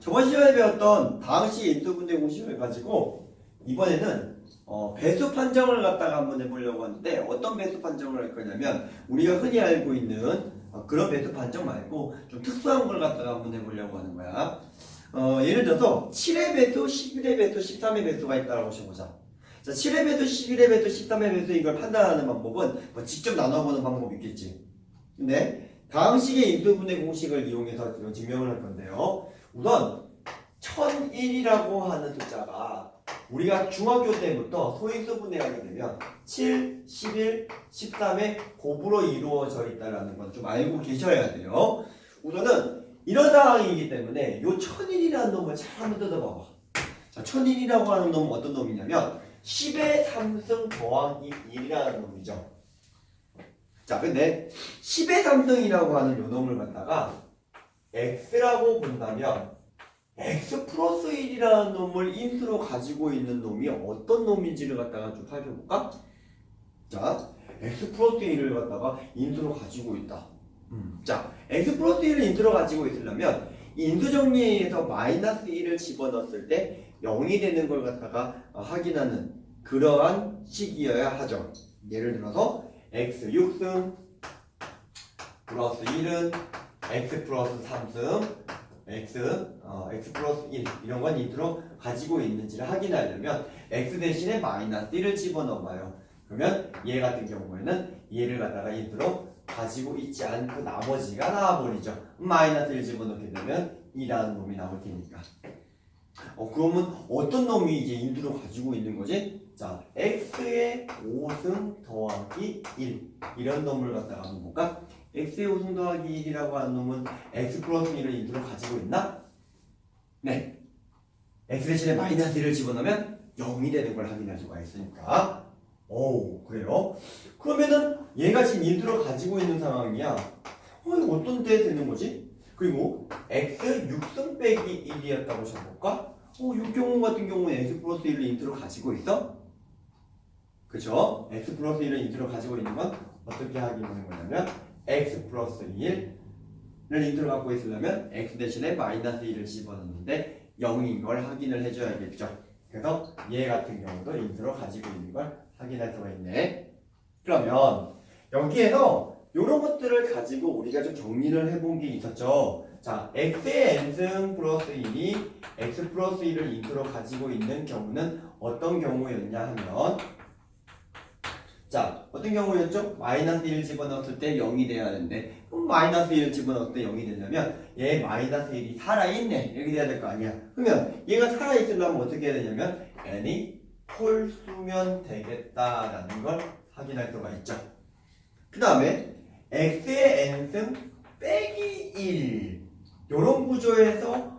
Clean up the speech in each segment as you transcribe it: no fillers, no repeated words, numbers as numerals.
저번 시간에 배웠던 다항식 인수분해 공식을 가지고 이번에는 배수 판정을 갖다가 한번 해보려고 하는데 어떤 배수 판정을 할 거냐면 우리가 흔히 알고 있는 그런 배수 판정 말고 좀 특수한 걸 갖다가 한번 해보려고 하는 거야. 예를 들어서 7의 배수, 11의 배수, 13의 배수가 있다고 해보자. 자, 7의 배수, 11의 배수, 13의 배수 이걸 판단하는 방법은 뭐 직접 나눠보는 방법이 있겠지. 근데 다항식의 인수분해 공식을 이용해서 증명을 할 건데요. 우선 1001이라고 하는 숫자가 우리가 중학교 때부터 소인수 분해하게 되면 7, 11, 13의 곱으로 이루어져 있다는 건 좀 알고 계셔야 돼요. 우선은 이런 상황이기 때문에 이 1001이라는 놈을 잘 한번 뜯어봐봐. 자, 1001이라고 하는 놈은 어떤 놈이냐면 10의 3승 더하기 1이라는 놈이죠. 자, 근데 10의 3승이라고 하는 요 놈을 갖다가 x라고 본다면 x 플러스 1이라는 놈을 인수로 가지고 있는 놈이 어떤 놈인지를 갖다가 좀 살펴볼까? 자, x 플러스 1을 갖다가 인수로 가지고 있다. 자, x 플러스 1을 인수로 가지고 있으려면 이 인수 정리에서 마이너스 1을 집어넣었을 때 0이 되는 걸 갖다가 확인하는 그러한 식이어야 하죠. 예를 들어서 x 6승 플러스 1은 x 플러스 3승 x 플러스 1 이런 건 인수로 가지고 있는지를 확인하려면 x 대신에 마이너스 1을 집어넣어봐요. 그러면 얘 같은 경우에는 얘를 갖다가 인수로 가지고 있지 않고 나머지가 나와버리죠. 마이너스 1 집어넣게 되면 2라는 놈이 나올 테니까. 그러면 어떤 놈이 이제 인수로 가지고 있는 거지? 자, x의 5승 더하기 1 이런 놈을 갖다가 한번 볼까? x의 5승 더하기 1이라고 하는 놈은 x 플러스 1을 인수로 가지고 있나? 네. x 대신에 마이너스 1을 집어넣으면 0이 되는 걸 확인할 수가 있으니까. 오, 그래요? 그러면은 얘가 지금 인수로 가지고 있는 상황이야. 이거 어떤 데 되는 거지? 그리고 x 6승 빼기 1이었다고 쳐볼까? 이 경우 같은 경우는 x 플러스 1을 인수로 가지고 있어? 그쵸? x 플러스 1을 인수로 가지고 있는 건 어떻게 확인하는 거냐면 x 플러스 1을 인수로 갖고 있으려면 x 대신에 마이너스 1을 집어넣는데 0인 걸 확인을 해줘야겠죠. 그래서 얘 같은 경우도 인수로 가지고 있는 걸 확인할 수가 있네. 그러면 여기에서 이런 것들을 가지고 우리가 좀 정리를 해본 게 있었죠. 자, x의 n승 플러스 1이 x 플러스 1을 인수로 가지고 있는 경우는 어떤 경우였냐 하면 자, 어떤 경우였죠? 마이너스 1 집어넣었을 때 0이 돼야 하는데 그럼 마이너스 1 집어넣었을 때 0이 되냐면 얘 마이너스 1이 살아있네 이렇게 돼야 될 거 아니야. 그러면 얘가 살아있으려면 어떻게 해야 되냐면 n이 홀수면 되겠다라는 걸 확인할 수가 있죠. 그 다음에 x의 n승 빼기 1 요런 구조에서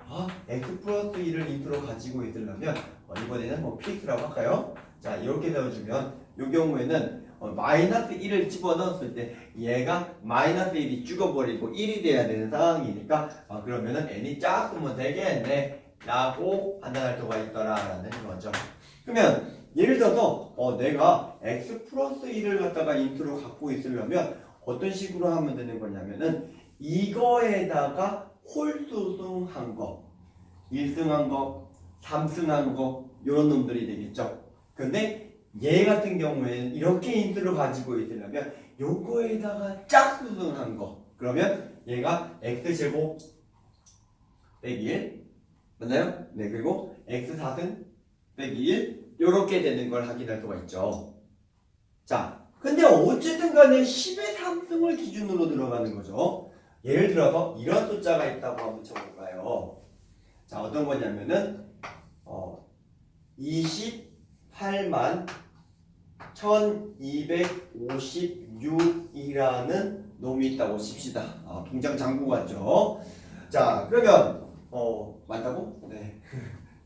x 플러스 1을 인수로 가지고 있으려면 이번에는 뭐 px라고 할까요? 자, 이렇게 되어주면 이 경우에는 마이너스 1을 집어넣었을 때 얘가 마이너스 1이 죽어버리고 1이 돼야 되는 상황이니까 그러면은 n이 작으면 되겠네 라고 판단할 수가 있더라라는 거죠. 그러면 예를 들어서 내가 x 플러스 1을 갖다가 인수로 갖고 있으려면 어떤 식으로 하면 되는 거냐면은 이거에다가 홀수승한 거 1승한 거 3승한 거 이런 놈들이 되겠죠. 근데 얘 같은 경우에는 이렇게 인수를 가지고 있으려면 요거에다가 짝수승한 거 그러면 얘가 x제곱 빼기 1 맞나요? 네, 그리고 x4승 빼기 1 요렇게 되는 걸 확인할 수가 있죠. 자, 근데 어쨌든 간에 10의 3승을 기준으로 들어가는 거죠. 예를 들어서 이런 숫자가 있다고 한번 쳐볼까요? 자, 어떤 거냐면은 28만 1256이라는 놈이 있다고 칩시다. 통장 잔고 같죠? 자, 그러면 맞다고? 네.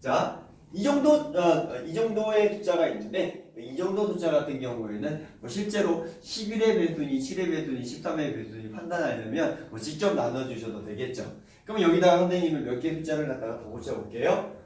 자, 이 정도의 숫자가 있는데 이 정도 숫자 같은 경우에는 실제로 11의 배수니 7의 배수니 13의 배수니 판단하려면 직접 나눠주셔도 되겠죠. 그럼 여기다가 선생님은 몇 개 숫자를 갖다가 더 고쳐볼게요.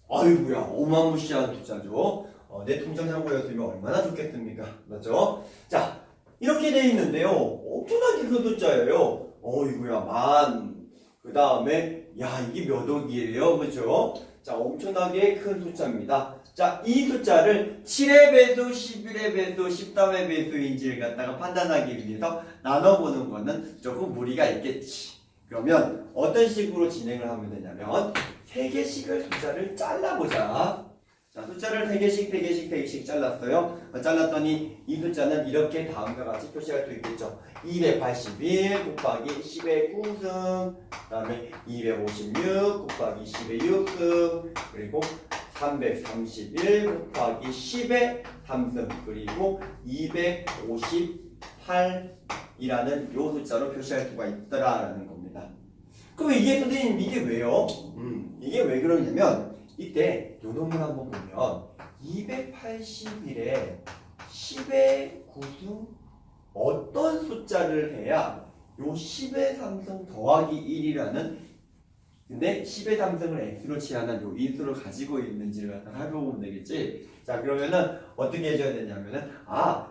아이고야, 어마무시한 숫자죠. 내 통장 잔고였으면 얼마나 좋겠습니까? 맞죠? 자, 이렇게 돼 있는데요. 엄청나게 큰 숫자예요. 어이구야, 만. 그 다음에, 야, 이게 몇 억이에요? 그죠? 자, 엄청나게 큰 숫자입니다. 자, 이 숫자를 7의 배수, 11의 배수, 13의 배수인지를 갖다가 판단하기 위해서 나눠보는 거는 조금 무리가 있겠지. 그러면 어떤 식으로 진행을 하면 되냐면 3개씩을 숫자를 잘라보자. 자, 숫자를 3개씩 잘랐어요. 잘랐더니 이 숫자는 이렇게 다음과 같이 표시할 수 있겠죠. 281 곱하기 10의 9승, 그 다음에 256 곱하기 10의 6승, 그리고 331 곱하기 10의 3승, 그리고 258이라는 요 숫자로 표시할 수가 있더라라는 겁니다. 그럼 이게 선생님 이게 왜요? 이게 왜 그러냐면 이때 요 놈을 한번 보면 281에 10의 9승 어떤 숫자를 해야 요 10의 3승 더하기 1이라는 근데 10의 3승을 x로 취하는 요 인수를 가지고 있는지를 갖다 살펴보면 되겠지. 자, 그러면은 어떻게 해줘야 되냐면은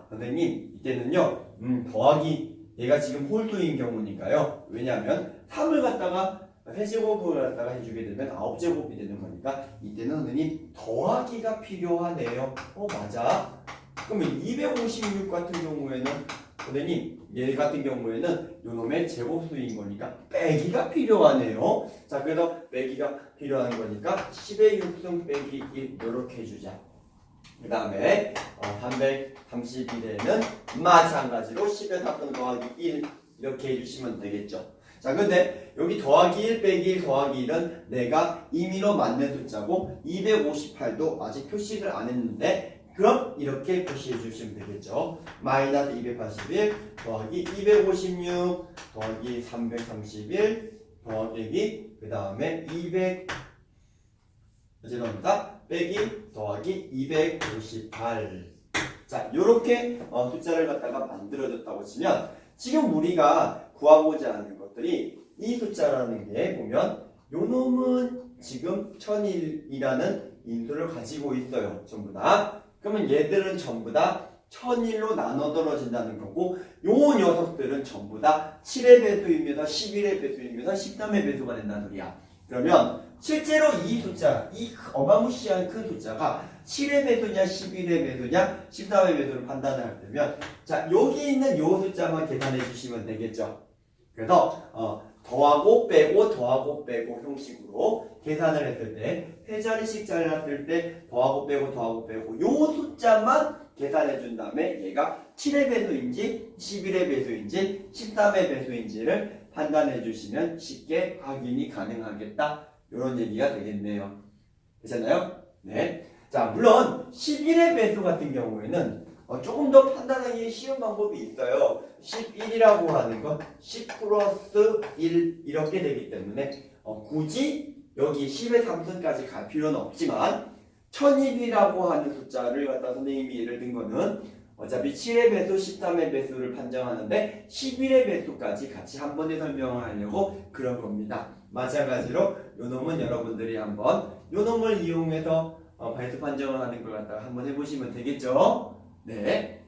선생님 이때는요 더하기 얘가 지금 홀수인 경우니까요. 왜냐하면 3을 갖다가 세제곱을 갖다가 해주게 되면 9제곱이 되는 거니까 이때는 선생님 더하기가 필요하네요. 맞아. 그러면 256 같은 경우에는 선생님 얘 같은 경우에는 요놈의 제곱수인 거니까 빼기가 필요하네요. 자, 그래서 빼기가 필요한 거니까 10의 6승 빼기 1 이렇게 해주자. 그 다음에 331에는 마찬가지로 10의 3승 더하기 1 이렇게 해주시면 되겠죠. 자, 근데 여기 더하기 1 빼기 1 더하기 1은 내가 임의로 맞는 숫자고 258도 아직 표시를 안 했는데 그럼 이렇게 표시해 주시면 되겠죠. 마이너스 281 더하기 256 더하기 331 더하기 그 다음에 200 죄송합니다. 빼기 더하기 258. 자, 요렇게 숫자를 갖다가 만들어줬다고 치면 지금 우리가 구하고자 하는 것들이 이 숫자라는 게 보면 요 놈은 지금 1001이라는 인수를 가지고 있어요. 전부 다. 그러면 얘들은 전부 다 1001로 나눠 떨어진다는 거고 요 녀석들은 전부 다 7의 배수이면서 11의 배수이면서 13의 배수가 된다는 소리야. 그러면 실제로 이 숫자, 이 어마무시한 큰 숫자가 7의 배수냐 11의 배수냐 13의 배수를 판단을 할 때면 자, 여기 있는 요 숫자만 계산해 주시면 되겠죠. 그래서 더하고 빼고 형식으로 계산을 했을 때 세 자리씩 잘랐을 때 더하고 빼고 요 숫자만 계산해 준 다음에 얘가 7의 배수인지 11의 배수인지 13의 배수인지를 판단해 주시면 쉽게 확인이 가능하겠다. 이런 얘기가 되겠네요. 되셨나요? 네. 자, 물론 11의 배수 같은 경우에는 조금 더 판단하기 쉬운 방법이 있어요. 11이라고 하는 건 10 플러스 1 이렇게 되기 때문에 굳이 여기 10의 3승까지 갈 필요는 없지만 1001이라고 하는 숫자를 갖다 선생님이 예를 든 거는 어차피 7의 배수, 13의 배수를 판정하는데 11의 배수까지 같이 한 번에 설명을 하려고 그런 겁니다. 마찬가지로 요 놈은 여러분들이 한번 요 놈을 이용해서 배수 판정을 하는 걸 갖다가 한번 해보시면 되겠죠. 네.